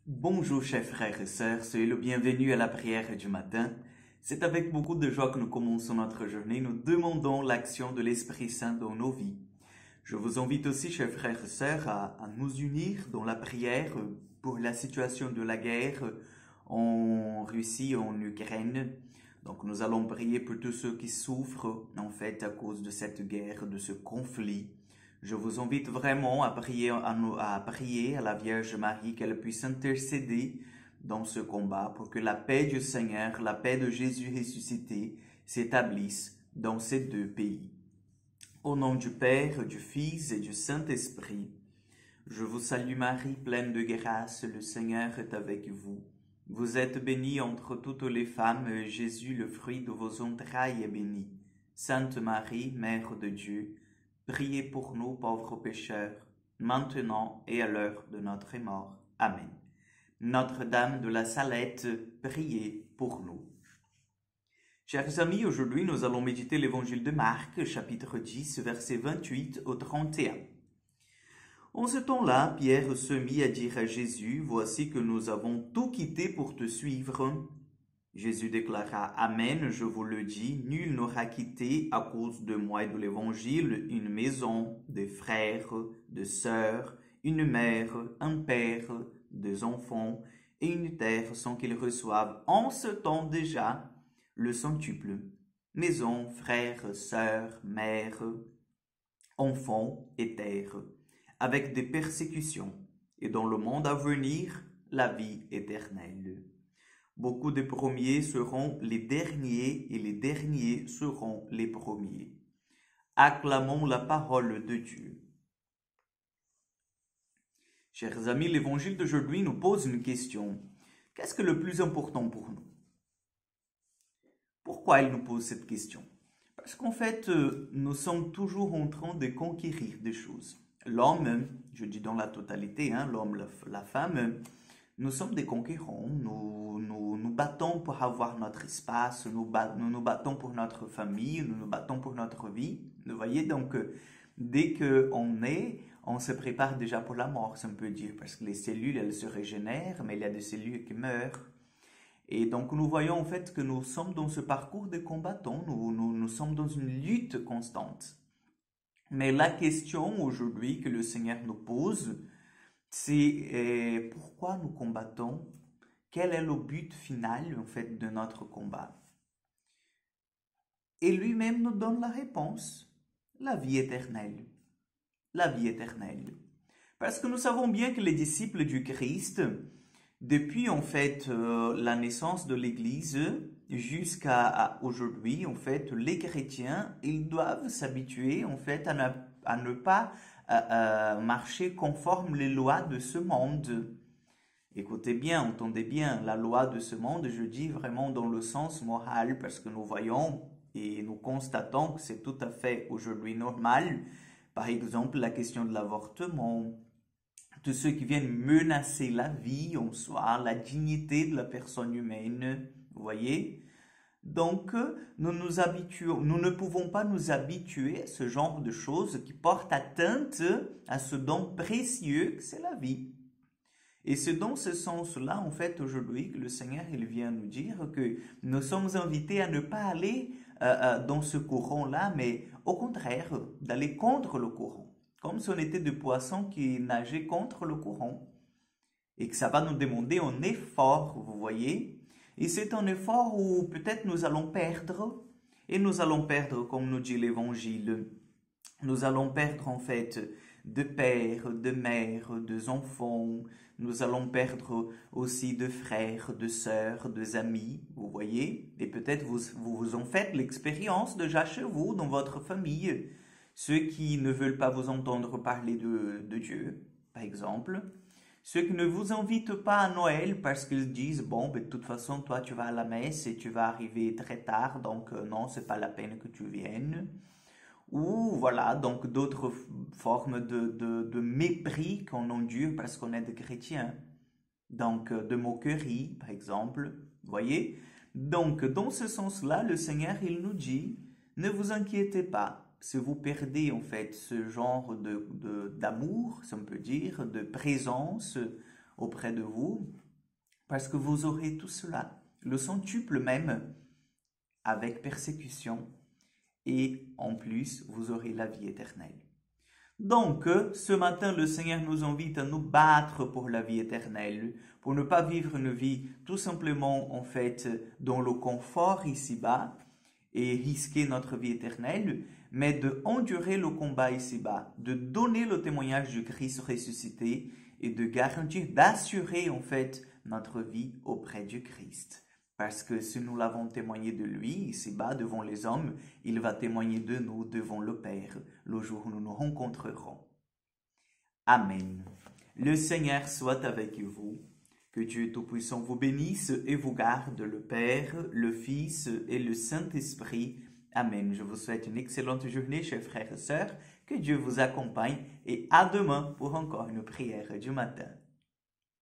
Bonjour chers frères et sœurs, soyez le bienvenu à la prière du matin. C'est avec beaucoup de joie que nous commençons notre journée. Nous demandons l'action de l'Esprit Saint dans nos vies. Je vous invite aussi, chers frères et sœurs, à nous unir dans la prière pour la situation de la guerre en Russie, en Ukraine. Donc nous allons prier pour tous ceux qui souffrent en fait à cause de cette guerre, de ce conflit. Je vous invite vraiment à prier à la Vierge Marie, qu'elle puisse intercéder dans ce combat pour que la paix du Seigneur, la paix de Jésus ressuscité s'établisse dans ces deux pays. Au nom du Père, du Fils et du Saint-Esprit, je vous salue Marie, pleine de grâce, le Seigneur est avec vous. Vous êtes bénie entre toutes les femmes, et Jésus, le fruit de vos entrailles, est béni. Sainte Marie, Mère de Dieu, priez pour nous pauvres pécheurs, maintenant et à l'heure de notre mort. Amen. Notre-Dame de la Salette, priez pour nous. Chers amis, aujourd'hui nous allons méditer l'évangile de Marc, chapitre 10, versets 28 au 31. En ce temps-là, Pierre se mit à dire à Jésus, « Voici que nous avons tout quitté pour te suivre. » Jésus déclara, « Amen, je vous le dis, nul n'aura quitté à cause de moi et de l'Évangile une maison, des frères, des sœurs, une mère, un père, des enfants et une terre sans qu'ils reçoivent en ce temps déjà le centuple. Maison, frères, sœurs, mères, enfants et terre, avec des persécutions, et dans le monde à venir, la vie éternelle. Beaucoup de premiers seront les derniers, et les derniers seront les premiers. Acclamons la parole de Dieu. Chers amis, l'évangile d'aujourd'hui nous pose une question. Qu'est-ce que le plus important pour nous? Pourquoi il nous pose cette question? Parce qu'en fait, nous sommes toujours en train de conquérir des choses. L'homme, je dis dans la totalité, l'homme, la femme, nous sommes des conquérants, nous battons pour avoir notre espace, nous nous battons pour notre famille, nous nous battons pour notre vie. Vous voyez, donc, dès qu'on est, on se prépare déjà pour la mort, si on peut dire, parce que les cellules, elles se régénèrent, mais il y a des cellules qui meurent. Et donc, nous voyons en fait que nous sommes dans ce parcours de combattants, nous sommes dans une lutte constante. Mais la question aujourd'hui que le Seigneur nous pose, c'est pourquoi nous combattons? Quel est le but final en fait de notre combat? Et lui-même nous donne la réponse, la vie éternelle. La vie éternelle. Parce que nous savons bien que les disciples du Christ, depuis en fait la naissance de l'Église jusqu'à aujourd'hui, en fait, les chrétiens, ils doivent s'habituer en fait à ne pas marcher conforme les lois de ce monde. Écoutez bien, entendez bien, la loi de ce monde, je dis vraiment dans le sens moral, parce que nous voyons et nous constatons que c'est tout à fait aujourd'hui normal. Par exemple, la question de l'avortement, tous ceux qui viennent menacer la vie en soi, la dignité de la personne humaine, vous voyez? Donc, nous ne pouvons pas nous habituer à ce genre de choses qui portent atteinte à ce don précieux que c'est la vie. Et c'est dans ce sens-là, en fait, aujourd'hui, que le Seigneur, il vient nous dire que nous sommes invités à ne pas aller dans ce courant-là, mais au contraire, d'aller contre le courant. Comme si on était des poissons qui nageaient contre le courant. Et que ça va nous demander un effort, vous voyez. Et c'est un effort où peut-être nous allons perdre. Et nous allons perdre, comme nous dit l'Évangile, nous allons perdre en fait de pères, de mères, de enfants. Nous allons perdre aussi de frères, de sœurs, de amis, vous voyez. Et peut-être vous en faites l'expérience déjà chez vous, dans votre famille. Ceux qui ne veulent pas vous entendre parler de Dieu, par exemple. Ceux qui ne vous invitent pas à Noël parce qu'ils disent, bon, de toute façon, toi, tu vas à la messe et tu vas arriver très tard, donc non, c'est pas la peine que tu viennes. Ou voilà, donc d'autres formes de mépris qu'on endure parce qu'on est des chrétiens. Donc de moquerie, par exemple. Vous voyez? Donc, dans ce sens-là, le Seigneur, il nous dit, ne vous inquiétez pas. Si vous perdez en fait ce genre d'amour, si on peut dire, de présence auprès de vous, parce que vous aurez tout cela, le centuple même, avec persécution, et en plus, vous aurez la vie éternelle. Donc, ce matin, le Seigneur nous invite à nous battre pour la vie éternelle, pour ne pas vivre une vie tout simplement, en fait, dans le confort ici-bas et risquer notre vie éternelle, mais de endurer le combat ici-bas, de donner le témoignage du Christ ressuscité et de garantir, d'assurer, en fait, notre vie auprès du Christ. Parce que si nous l'avons témoigné de lui ici-bas devant les hommes, il va témoigner de nous devant le Père le jour où nous nous rencontrerons. Amen. Le Seigneur soit avec vous. Que Dieu Tout-Puissant vous bénisse et vous garde, le Père, le Fils et le Saint-Esprit. Amen. Je vous souhaite une excellente journée, chers frères et sœurs. Que Dieu vous accompagne et à demain pour encore une prière du matin.